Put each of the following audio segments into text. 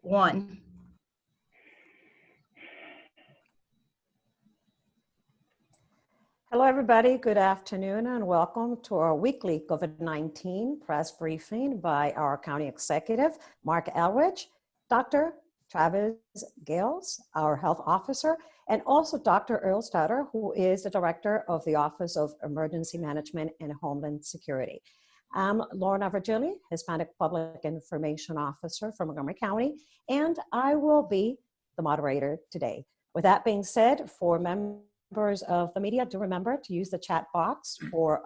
One. Hello, everybody. Good afternoon and welcome to our weekly COVID-19 press briefing by our County Executive, Marc Elrich, Dr. Travis Gales, our Health Officer, and also Dr. Earl Stutter, who is the Director of the Office of Emergency Management and Homeland Security. I'm Lorna Virgili, Hispanic Public Information Officer from Montgomery County, and I will be the moderator today. With that being said, for members of the media, do remember to use the chat box for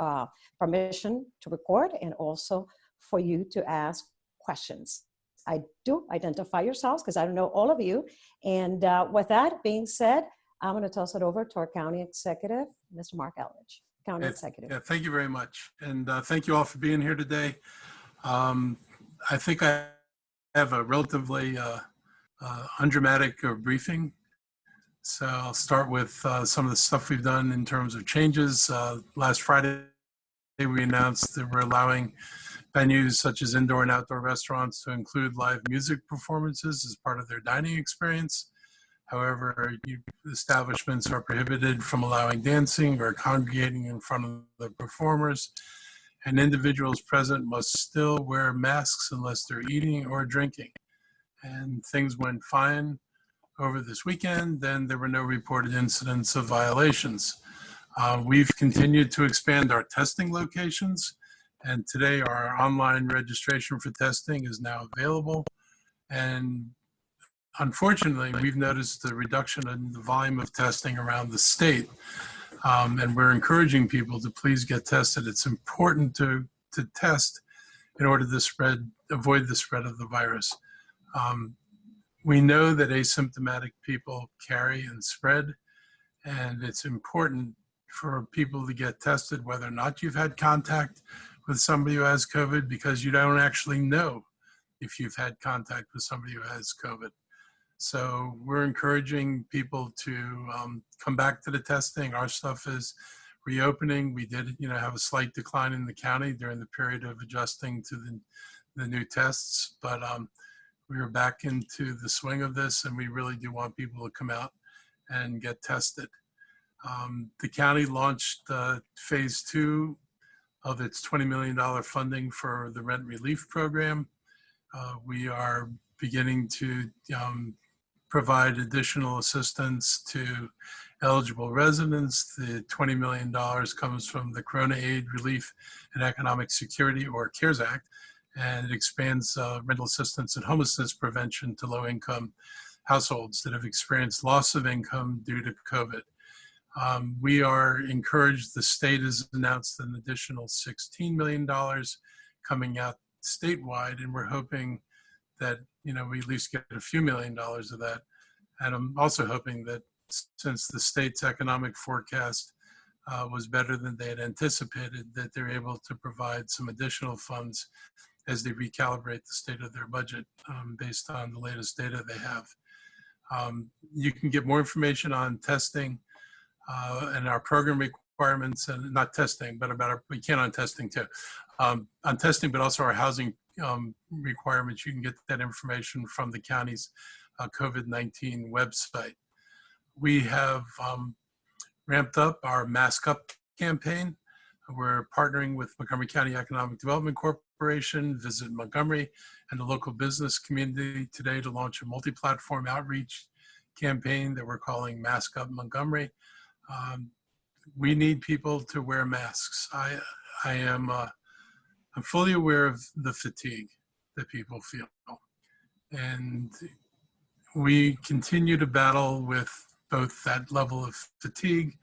permission to record and also for you to ask questions. I do identify yourselves because I don't know all of you. And with that being said, I'm going to toss it over to our County Executive, Mr. Marc Elrich. County Executive. Yeah, thank you very much. And thank you all for being here today. I think I have a relatively undramatic briefing. So I'll start with some of the stuff we've done in terms of changes. Last Friday, we announced that we're allowing venues such as indoor and outdoor restaurants to include live music performances as part of their dining experience. However, establishments are prohibited from allowing dancing or congregating in front of the performers, and individuals present must still wear masks unless they're eating or drinking. And things went fine over this weekend, then there were no reported incidents of violations. We've continued to expand our testing locations, and today our online registration for testing is now available. And unfortunately, we've noticed a reduction in the volume of testing around the state, and we're encouraging people to please get tested. It's important to test in order to avoid the spread of the virus. We know that asymptomatic people carry and spread, and it's important for people to get tested whether or not you've had contact with somebody who has COVID, because you don't actually know if you've had contact with somebody who has COVID. So we're encouraging people to come back to the testing. Our stuff is reopening. We did, have a slight decline in the county during the period of adjusting to the new tests, but we are back into the swing of this, and we really do want people to come out and get tested. The county launched phase 2 of its $20 million funding for the rent relief program. We are beginning to provide additional assistance to eligible residents. The $20 million comes from the Corona Aid Relief and Economic Security, or CARES Act, and it expands rental assistance and homelessness prevention to low-income households that have experienced loss of income due to COVID. We are encouraged. The state has announced an additional $16 million coming out statewide, and we're hoping that we at least get a few $1 million of that. And I'm also hoping that since the state's economic forecast was better than they had anticipated, that they're able to provide some additional funds as they recalibrate the state of their budget based on the latest data they have. You can get more information on testing and our program requirements, and not testing, but we can on testing too. On testing, but also our housing requirements. You can get that information from the county's COVID-19 website. We have ramped up our Mask Up campaign. We're partnering with Montgomery County Economic Development Corporation, Visit Montgomery, and the local business community today to launch a multi-platform outreach campaign that we're calling Mask Up Montgomery. We need people to wear masks. I'm fully aware of the fatigue that people feel, and we continue to battle with both that level of fatigue,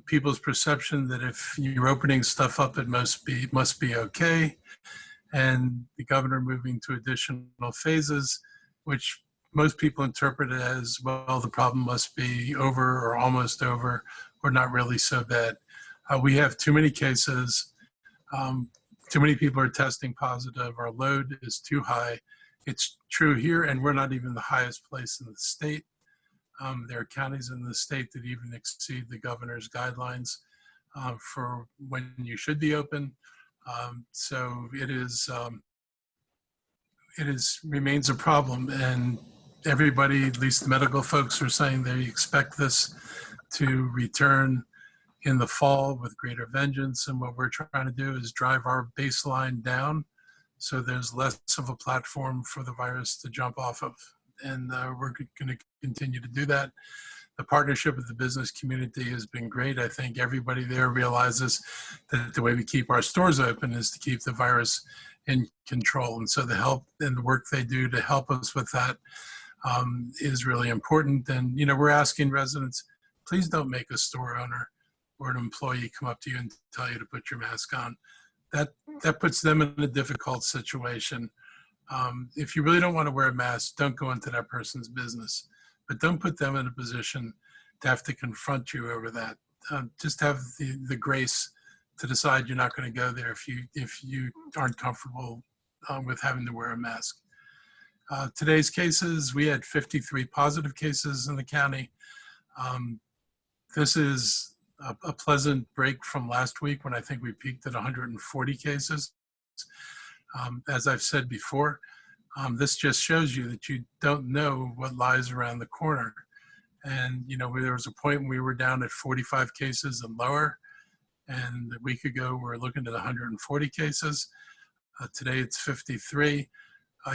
people's perception that if you're opening stuff up, it must be okay, and the governor moving to additional phases, which most people interpret it as, well, the problem must be over or almost over, or not really so bad. We have too many cases. Too many people are testing positive. Our load is too high. It's true here, and we're not even the highest place in the state. There are counties in the state that even exceed the governor's guidelines for when you should be open. So remains a problem, and everybody, at least the medical folks, are saying they expect this to return in the fall with greater vengeance. And what we're trying to do is drive our baseline down so there's less of a platform for the virus to jump off of. And we're going to continue to do that. The partnership with the business community has been great. I think everybody there realizes that the way we keep our stores open is to keep the virus in control. And so the help and the work they do to help us with that is really important. And, you know, we're asking residents, please don't make a store owner or an employee come up to you and tell you to put your mask on. That puts them in a difficult situation. If you really don't want to wear a mask, don't go into that person's business, but don't put them in a position to have to confront you over that. Just have the grace to decide you're not going to go there if you aren't comfortable with having to wear a mask. Today's cases, we had 53 positive cases in the county. This is a pleasant break from last week when I think we peaked at 140 cases. As I've said before, this just shows you that you don't know what lies around the corner. And, you know, there was a point when we were down at 45 cases and lower. And a week ago, we're looking at 140 cases. Today, it's 53.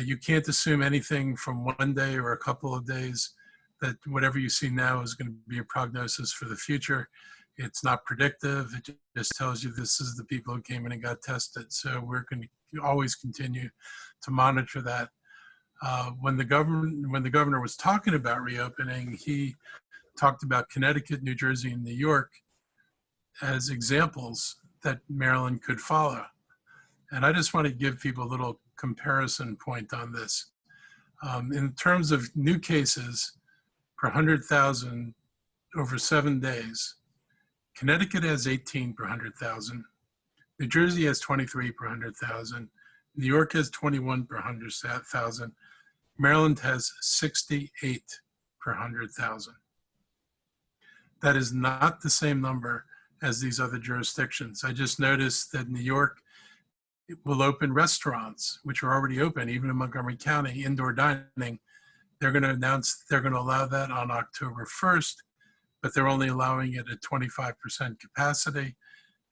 You can't assume anything from one day or a couple of days that whatever you see now is going to be a prognosis for the future. It's not predictive. It just tells you this is the people who came in and got tested. So we're going to always continue to monitor that. When the governor was talking about reopening, he talked about Connecticut, New Jersey, and New York as examples that Maryland could follow. And I just want to give people a little comparison point on this. In terms of new cases per 100,000 over 7 days, Connecticut has 18 per 100,000. New Jersey has 23 per 100,000. New York has 21 per 100,000. Maryland has 68 per 100,000. That is not the same number as these other jurisdictions. I just noticed that New York will open restaurants, which are already open, even in Montgomery County, indoor dining. They're going to announce they're going to allow that on October 1st, but they're only allowing it at 25% capacity.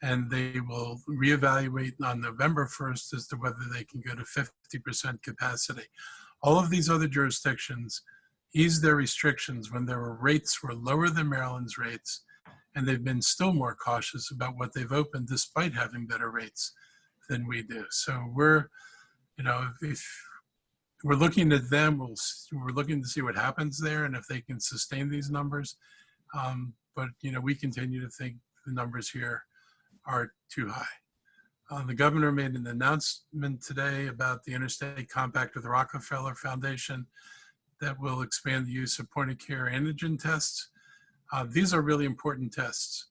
And they will reevaluate on November 1st as to whether they can go to 50% capacity. All of these other jurisdictions eased their restrictions when their rates were lower than Maryland's rates, and they've been still more cautious about what they've opened despite having better rates than we do. So we're, you know, if we're looking at them, we're looking to see what happens there and if they can sustain these numbers. But, you know, we continue to think the numbers here are too high. The governor made an announcement today about the Interstate Compact with the Rockefeller Foundation that will expand the use of point-of-care antigen tests. These are really important tests,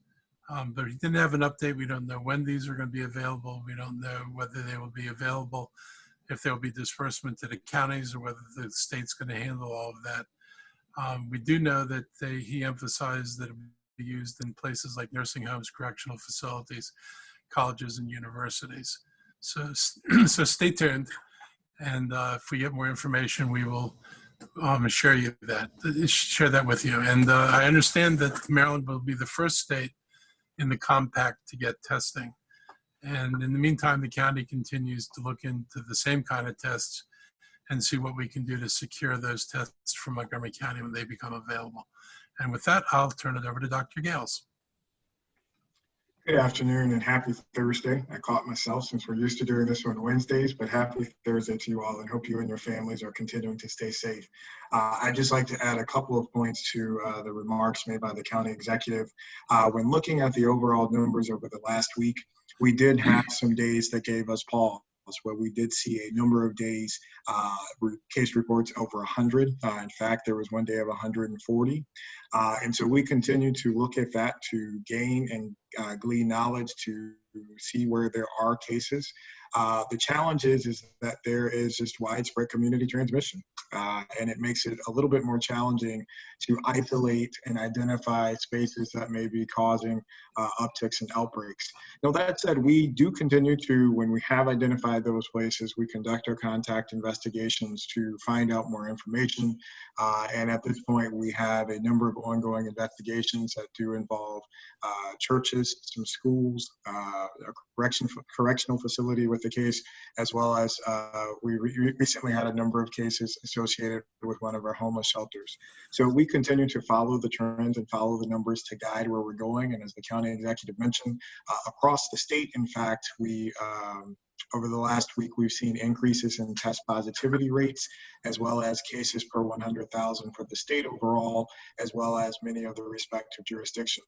but he didn't have an update. We don't know when these are going to be available. We don't know whether they will be available, if there will be disbursement to the counties, or whether the state's going to handle all of that. We do know that he emphasized that it will be used in places like nursing homes, correctional facilities, colleges, and universities. So stay tuned. And if we get more information, we will share that with you. And I understand that Maryland will be the first state in the compact to get testing. And in the meantime, the county continues to look into the same kind of tests and see what we can do to secure those tests from Montgomery County when they become available. And with that, I'll turn it over to Dr. Gales. Good afternoon and happy Thursday. I caught myself since we're used to doing this on Wednesdays, but happy Thursday to you all, and hope you and your families are continuing to stay safe. I'd just like to add a couple of points to the remarks made by the county executive. When looking at the overall numbers over the last week, we did have some days that gave us pause, where we did see a number of days, case reports over 100. In fact, there was one day of 140. And so we continue to look at that to gain and glean knowledge to see where there are cases. The challenge is that there is just widespread community transmission, and it makes it a little bit more challenging to isolate and identify spaces that may be causing upticks and outbreaks. Now, that said, we do continue to, when we have identified those places, we conduct our contact investigations to find out more information. And at this point, we have a number of ongoing investigations that do involve churches, some schools, a correctional facility with the case, as well as we recently had a number of cases associated with one of our homeless shelters. So we continue to follow the trends and follow the numbers to guide where we're going. And as the county executive mentioned, across the state, in fact, we over the last week, we've seen increases in test positivity rates, as well as cases per 100,000 for the state overall, as well as many of the respective jurisdictions.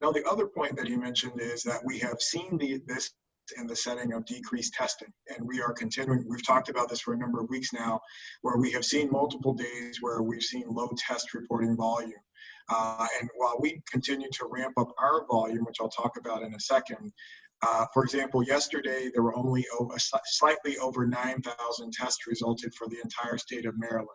Now, the other point that he mentioned is that we have seen this in the setting of decreased testing, and we are continuing. We've talked about this for a number of weeks now, where we have seen multiple days where we've seen low test reporting volume. And while we continue to ramp up our volume, which I'll talk about in a second, for example, yesterday there were only slightly over 9,000 tests resulted for the entire state of Maryland.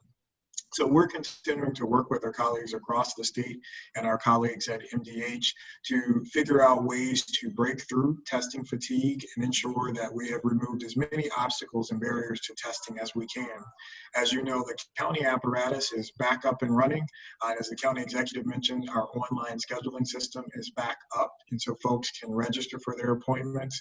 So we're continuing to work with our colleagues across the state and our colleagues at MDH to figure out ways to break through testing fatigue and ensure that we have removed as many obstacles and barriers to testing as we can. As you know, the county apparatus is back up and running. As the county executive mentioned, our online scheduling system is back up, and so folks can register for their appointments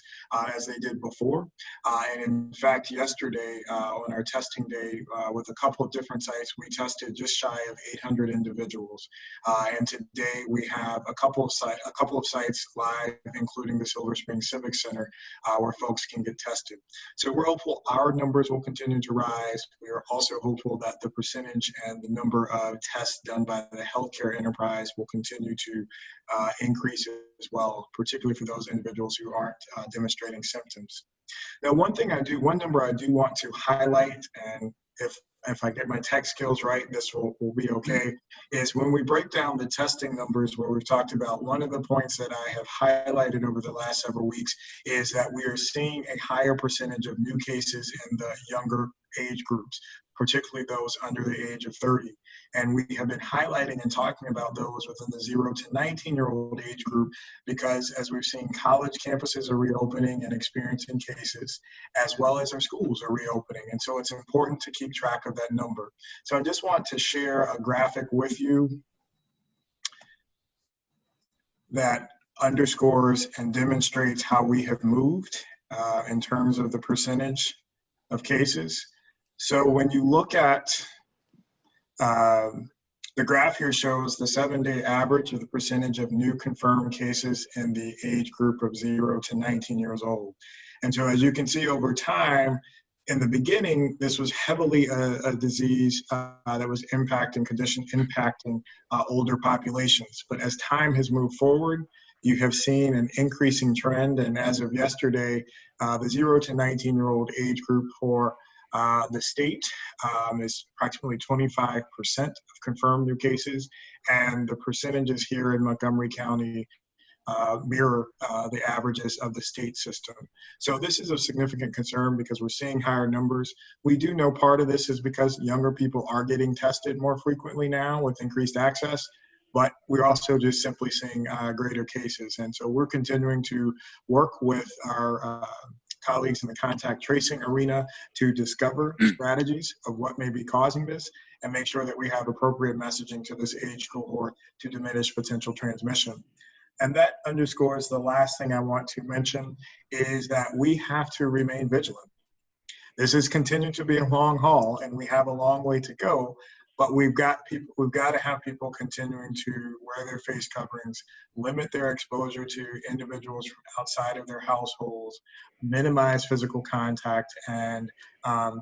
as they did before. And in fact, yesterday on our testing day with a couple of different sites, we tested just shy of 800 individuals. And today we have a couple of sites live, including the Silver Spring Civic Center, where folks can get tested. So we're hopeful our numbers will continue to rise. We are also hopeful that the percentage and the number of tests done by the healthcare enterprise will continue to increase as well, particularly for those individuals who aren't demonstrating symptoms. Now, one number I do want to highlight, and if I get my tech skills right, this will be okay, is when we break down the testing numbers where we've talked about, one of the points that I have highlighted over the last several weeks is that we are seeing a higher percentage of new cases in the younger age groups, particularly those under the age of 30. And we have been highlighting and talking about those within the 0 to 19-year-old age group because, as we've seen, college campuses are reopening and experiencing cases, as well as our schools are reopening. And so it's important to keep track of that number. So I just want to share a graphic with you that underscores and demonstrates how we have moved in terms of the percentage of cases. So when you look at the graph here shows the 7-day average of the percentage of new confirmed cases in the age group of 0 to 19 years old. And so as you can see over time, in the beginning, this was heavily a disease that was impacting older populations. But as time has moved forward, you have seen an increasing trend. And as of yesterday, the 0 to 19-year-old age group for the state is approximately 25% of confirmed new cases, and the percentages here in Montgomery County mirror the averages of the state system. So this is a significant concern because we're seeing higher numbers. We do know part of this is because younger people are getting tested more frequently now with increased access, but we're also just simply seeing greater cases. And so we're continuing to work with our colleagues in the contact tracing arena to discover strategies of what may be causing this and make sure that we have appropriate messaging to this age cohort to diminish potential transmission. And that underscores the last thing I want to mention is that we have to remain vigilant. This is continuing to be a long haul and we have a long way to go, but we've got to have people continuing to wear their face coverings, limit their exposure to individuals from outside of their households, minimize physical contact, and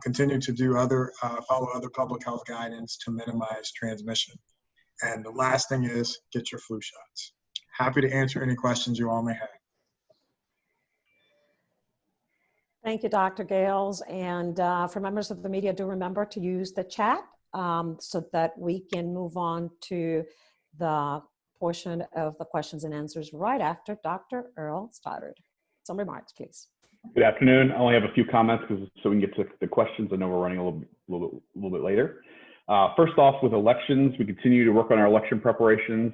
continue to follow other public health guidance to minimize transmission. And the last thing is get your flu shots. Happy to answer any questions you all may have. Thank you, Dr. Gales. And for members of the media, do remember to use the chat so that we can move on to the portion of the questions and answers right after Dr. Earl Stoddard. Some remarks, please. Good afternoon. I only have a few comments so we can get to the questions. I know we're running a little bit later. First off, with elections, we continue to work on our election preparations.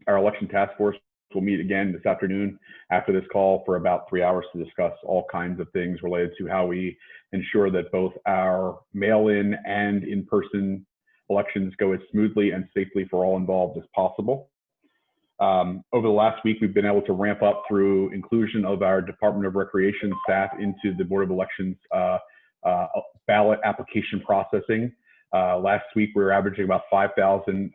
Our election task force will meet again this afternoon after this call for about 3 hours to discuss all kinds of things related to how we ensure that both our mail-in and in-person elections go as smoothly and safely for all involved as possible. Over the last week, we've been able to ramp up through inclusion of our Department of Recreation staff into the Board of Elections ballot application processing. Last week, we were averaging about 5,000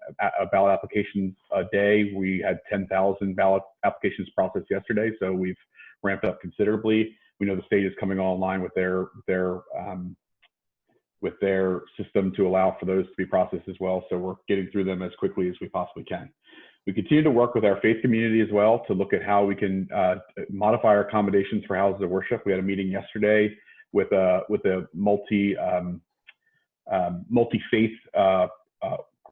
ballot applications a day. We had 10,000 ballot applications processed yesterday, so we've ramped up considerably. We know the state is coming online with their system to allow for those to be processed as well, so we're getting through them as quickly as we possibly can. We continue to work with our faith community as well to look at how we can modify our accommodations for houses of worship. We had a meeting yesterday with a multi-faith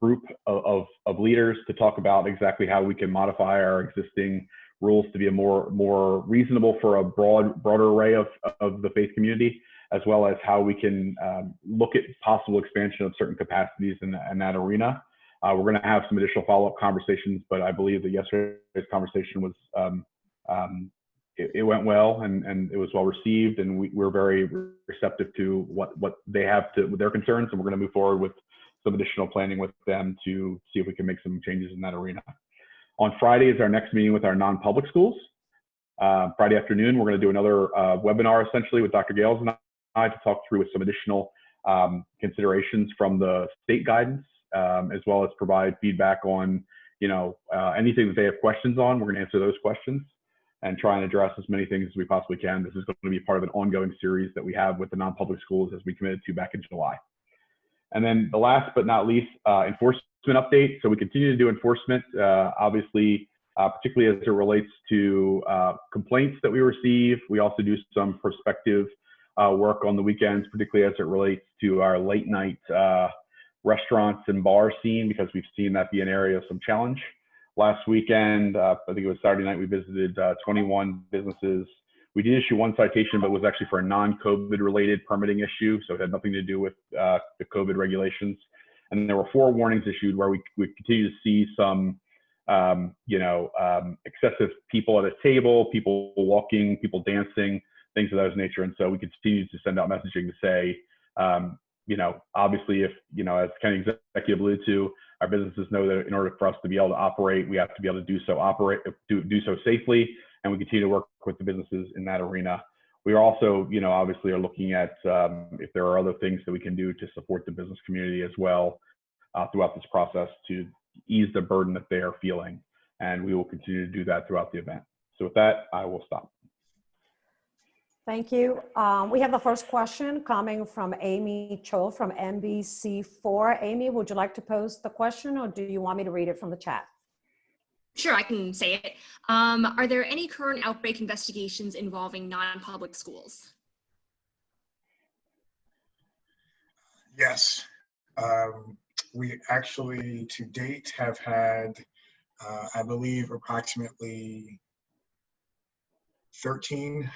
group of leaders to talk about exactly how we can modify our existing rules to be a more reasonable for a broader array of the faith community, as well as how we can look at possible expansion of certain capacities in that arena. We're going to have some additional follow-up conversations, but I believe that yesterday's conversation was it went well and it was well received, and we're very receptive to what they have to with their concerns, and we're going to move forward with some additional planning with them to see if we can make some changes in that arena. On Friday is our next meeting with our non-public schools. Friday afternoon, we're going to do another webinar essentially with Dr. Gales and I to talk through with some additional considerations from the state guidance, as well as provide feedback on anything that they have questions on. We're going to answer those questions and try and address as many things as we possibly can. This is going to be part of an ongoing series that we have with the non-public schools as we committed to back in July. And then the last but not least, enforcement update. So we continue to do enforcement, obviously, particularly as it relates to complaints that we receive. We also do some prospective work on the weekends, particularly as it relates to our late night restaurants and bar scene, because we've seen that be an area of some challenge. Last weekend, I think it was Saturday night, we visited 21 businesses. We did issue one citation, but it was actually for a non-COVID related permitting issue, so it had nothing to do with the COVID regulations. And there were 4 warnings issued where we continue to see some, excessive people at a table, people walking, people dancing, things of that nature. And so we continue to send out messaging to say, obviously, if, as County Executive alluded to, our businesses know that in order for us to be able to operate, we have to be able to do so safely, and we continue to work with the businesses in that arena. We are also, obviously are looking at if there are other things that we can do to support the business community as well throughout this process to ease the burden that they are feeling, and we will continue to do that throughout the event. So with that, I will stop. Thank you. We have the first question coming from Amy Cho from NBC4. Amy, would you like to pose the question, or do you want me to read it from the chat? Sure, I can say it. Are there any current outbreak investigations involving non-public schools? Yes. We actually, to date, have had, I believe, approximately 13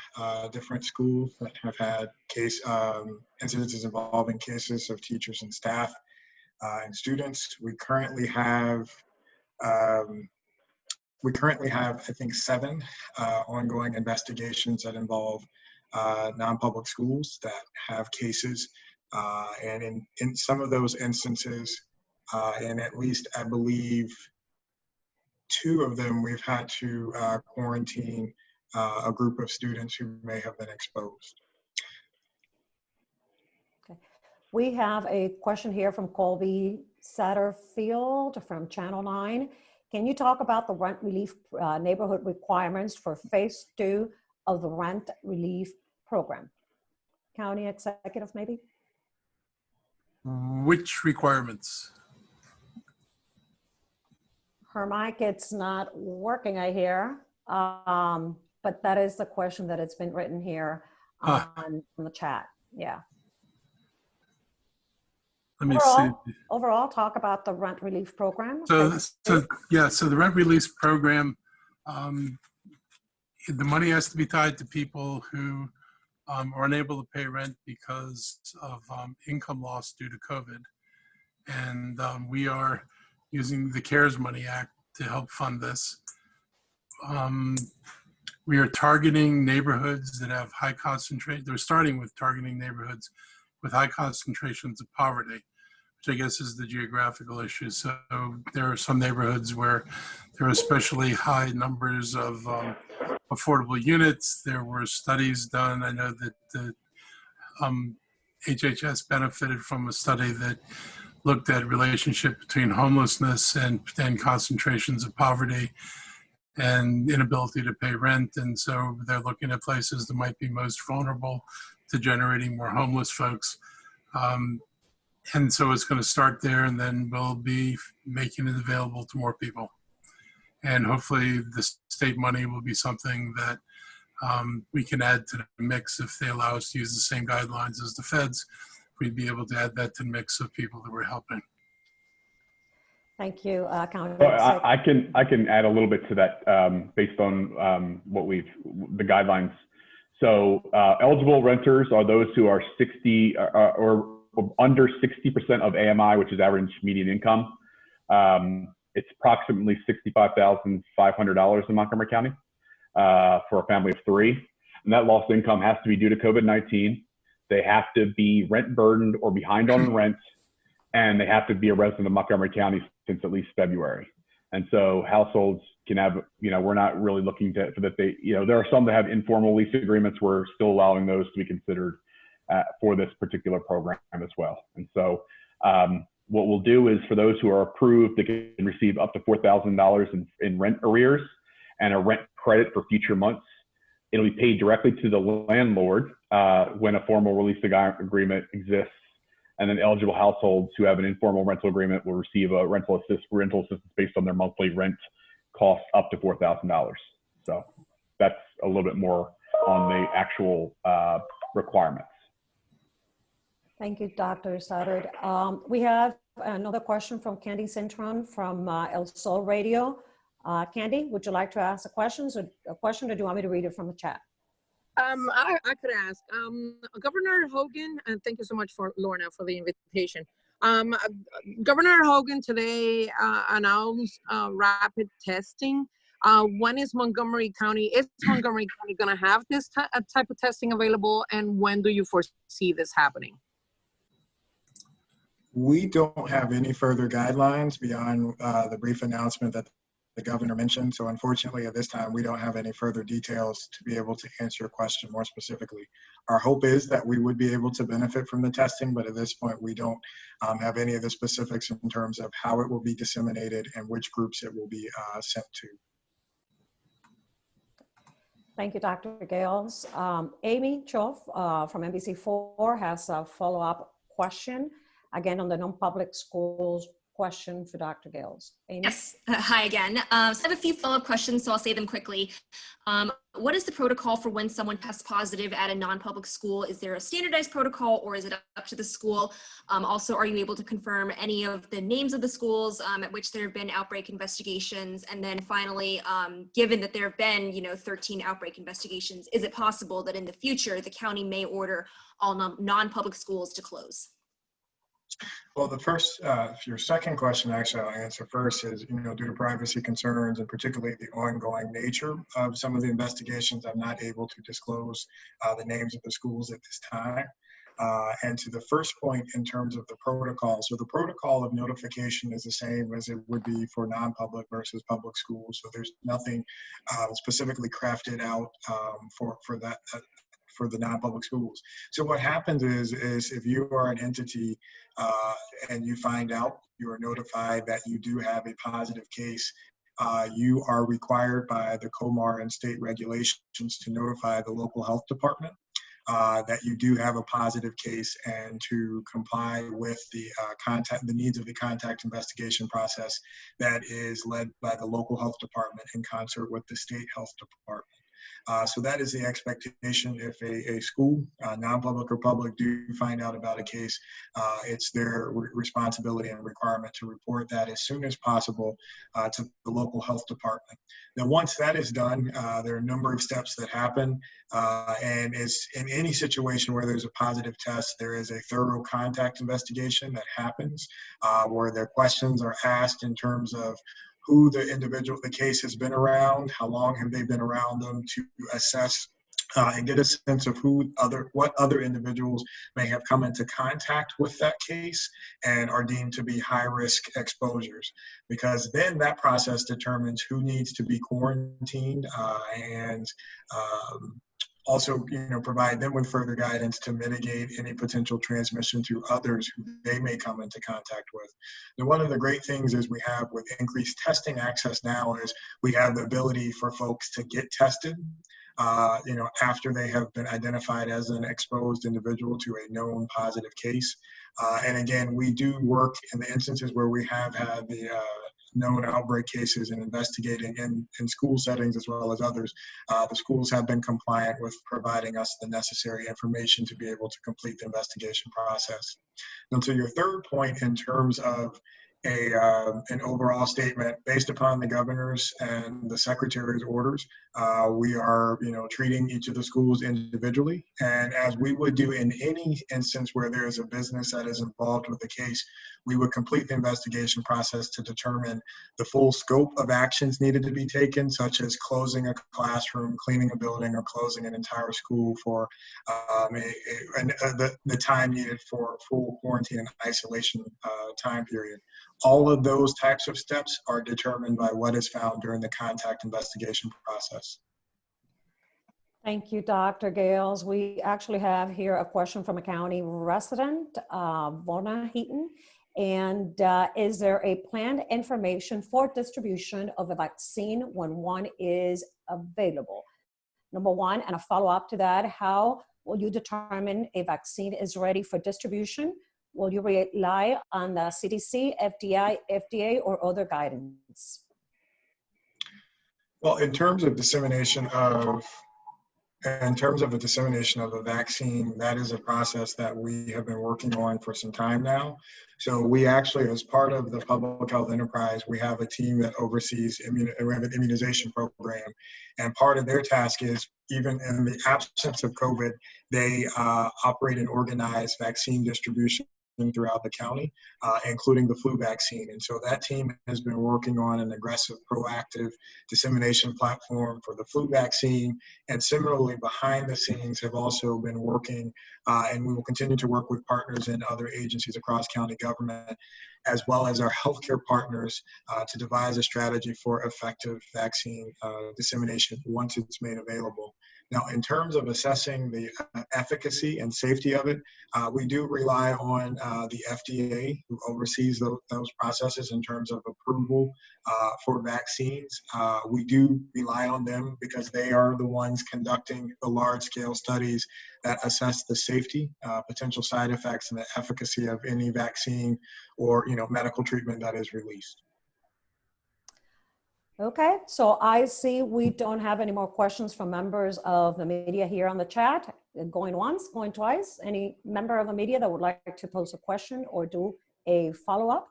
different schools that have had incidences involving cases of teachers and staff and students. We currently have, I think, 7 ongoing investigations that involve non-public schools that have cases. And in some of those instances, and at least I believe 2 of them, we've had to quarantine a group of students who may have been exposed. Okay. We have a question here from Colby Satterfield from Channel 9. Can you talk about the rent relief neighborhood requirements for phase 2 of the rent relief program? County Executive, maybe? Which requirements? Her mic, it's not working, I hear. But that is the question that it's been written here on the chat. Yeah. let me see. Overall, talk about the rent relief program. So the rent release program, the money has to be tied to people who are unable to pay rent because of income loss due to COVID. And we are using the CARES Money Act to help fund this. We are targeting neighborhoods that have high concentration. They're starting with targeting neighborhoods with high concentrations of poverty, which I guess is the geographical issue. So there are some neighborhoods where there are especially high numbers of affordable units. There were studies done. I know that the HHS benefited from a study that looked at relationship between homelessness and concentrations of poverty and inability to pay rent. And so they're looking at places that might be most vulnerable to generating more homeless folks. And so it's going to start there, and then we'll be making it available to more people. And hopefully the state money will be something that we can add to the mix if they allow us to use the same guidelines as the feds. We'd be able to add that to the mix of people that we're helping. Thank you, County. I can add a little bit to that based on the guidelines. So eligible renters are those who are 60 or under 60% of AMI, which is average median income. It's approximately $65,500 in Montgomery County for a family of three. And that lost income has to be due to COVID-19. They have to be rent burdened or behind on rent, and they have to be a resident of Montgomery County since at least February. And so households can have, we're not really looking for that they, there are some that have informal lease agreements. We're still allowing those to be considered for this particular program as well. And so what we'll do is for those who are approved, they can receive up to $4,000 in rent arrears and a rent credit for future months. It'll be paid directly to the landlord when a formal release agreement exists. And then eligible households who have an informal rental agreement will receive a rental assistance based on their monthly rent cost up to $4,000. So that's a little bit more on the actual requirements. Thank you, Dr. Stoddard. We have another question from Candy Cintron from El Sol Radio. Candy, would you like to ask a question, or do you want me to read it from the chat? I could ask Governor Hogan, and thank you so much for Lorna for the invitation. Governor Hogan today announced rapid testing. When is Montgomery County going to have this type of testing available, and when do you foresee this happening? We don't have any further guidelines beyond the brief announcement that the governor mentioned. So unfortunately, at this time, we don't have any further details to be able to answer your question more specifically. Our hope is that we would be able to benefit from the testing, but at this point, we don't have any of the specifics in terms of how it will be disseminated and which groups it will be sent to. Thank you, Dr. Gales. Amy Choff from NBC4 has a follow-up question, again on the non-public schools question for Dr. Gales. Amy? Yes, hi again. So I have a few follow-up questions, so I'll say them quickly. What is the protocol for when someone tests positive at a non-public school? Is there a standardized protocol, or is it up to the school? Also, are you able to confirm any of the names of the schools at which there have been outbreak investigations? And then finally, given that there have been 13 outbreak investigations, is it possible that in the future the county may order all non-public schools to close? Well, the first, your second question, actually, I'll answer first is, due to privacy concerns and particularly the ongoing nature of some of the investigations, I'm not able to disclose the names of the schools at this time. And to the first point in terms of the protocol, so the protocol of notification is the same as it would be for non-public versus public schools. So there's nothing specifically crafted out for that. For the non-public schools. So what happens is if you are an entity and you find out, you are notified that you do have a positive case, you are required by the COMAR and state regulations to notify the local health department that you do have a positive case and to comply with the needs of the contact investigation process that is led by the local health department in concert with the state health department. So that is the expectation. If a school, non-public or public, do find out about a case, it's their responsibility and requirement to report that as soon as possible to the local health department. Now, once that is done, there are a number of steps that happen. And as in any situation where there's a positive test, there is a thorough contact investigation that happens where their questions are asked in terms of who the case has been around, how long have they been around them, to assess and get a sense of what other individuals may have come into contact with that case and are deemed to be high-risk exposures. Because then that process determines who needs to be quarantined and also, provide them with further guidance to mitigate any potential transmission to others who they may come into contact with. Now, one of the great things is we have with increased testing access now is we have the ability for folks to get tested, after they have been identified as an exposed individual to a known positive case. And again, we do work in the instances where we have had the known outbreak cases and investigating in school settings as well as others. The schools have been compliant with providing us the necessary information to be able to complete the investigation process. And to your third point, in terms of an overall statement, based upon the governor's and the secretary's orders, we are treating each of the schools individually, and as we would do in any instance where there is a business that is involved with the case, we would complete the investigation process to determine the full scope of actions needed to be taken, such as closing a classroom, cleaning a building, or closing an entire school for the time needed for full quarantine and isolation time period. All of those types of steps are determined by what is found during the contact investigation process. Thank you, Dr. Gales. We actually have here a question from a county resident, Vona Heaton. And is there a planned information for distribution of a vaccine when one is available? Number one, and a follow-up to that, how will you determine a vaccine is ready for distribution? Will you rely on the CDC, FDA, or other guidance? Well, in terms of the dissemination of a vaccine, that is a process that we have been working on for some time now. So we actually, as part of the public health enterprise, we have a team that oversees we have an immunization program. And part of their task is, even in the absence of COVID, they operate and organize vaccine distribution throughout the county, including the flu vaccine. And so that team has been working on an aggressive, proactive dissemination platform for the flu vaccine. And similarly, behind the scenes have also been working, and we will continue to work with partners in other agencies across county government, as well as our healthcare partners, to devise a strategy for effective vaccine dissemination once it's made available. Now, in terms of assessing the efficacy and safety of it, we do rely on the FDA, who oversees those processes in terms of approval for vaccines. We do rely on them because they are the ones conducting the large-scale studies that assess the safety, potential side effects, and the efficacy of any vaccine or medical treatment that is released. Okay, so I see we don't have any more questions from members of the media here on the chat. Going once, going twice. Any member of the media that would like to pose a question or do a follow-up?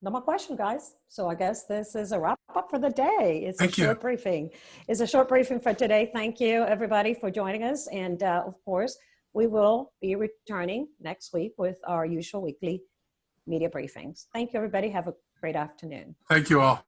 No more question, guys. So I guess this is a wrap up for the day. It's a short briefing. It's a short briefing for today. Thank you, everybody, for joining us. And of course, we will be returning next week with our usual weekly media briefings. Thank you, everybody. Have a great afternoon. Thank you all.